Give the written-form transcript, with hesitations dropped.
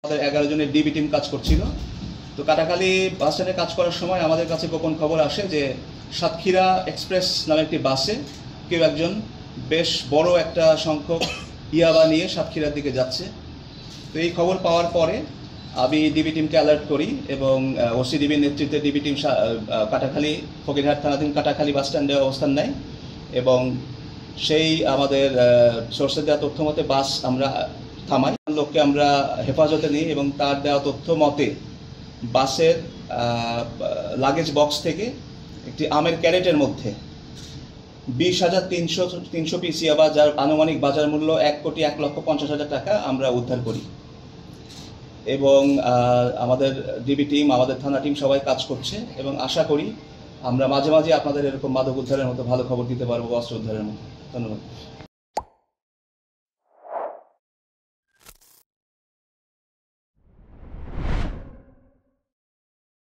আমাদের 11 জনের DB team কাজ করছিল। তো কাটাখালী বাস স্ট্যান্ডে কাজ করার সময় আমাদের কাছে গোপন খবর আসে যে সাতক্ষীরা এক্সপ্রেস নামে একটি বাসে কেউ একজন বেশ বড় একটা সংখ্যক ইয়াবা নিয়ে সাতক্ষীরার দিকে যাচ্ছে। তো এই খবর পাওয়ার পরে আমি ডিবি টিমকে অ্যালার্ট করি এবং ওসি ডিবির নেতৃত্বে ডিবি টিম কাটাখালী ফকিরহাট থানাধীন কাটাখালী বাস স্ট্যান্ডে অবস্থান নেয় এবং সেই আমাদের সোর্সের দেওয়া তথ্য মতে বাস আমরা থামাই, লোককে আমরা হেফাজতে নিই এবং তার দেওয়া তথ্য মতে বাসের লাগেজ বক্স থেকে একটি আমের ক্যারেটের মধ্যে 20,300 পিস ইয়াবা, যার আনুমানিক বাজার মূল্য 1,01,50,000 টাকা আমরা উদ্ধার করি। এবং আমাদের ডিবি টিম, আমাদের থানা টিম সবাই কাজ করছে এবং আশা করি আমরা মাঝে মাঝে আপনাদের এরকম মাদক উদ্ধারের মতো ভালো খবর দিতে পারবো, অস্ত্র উদ্ধারের মতো। ধন্যবাদ।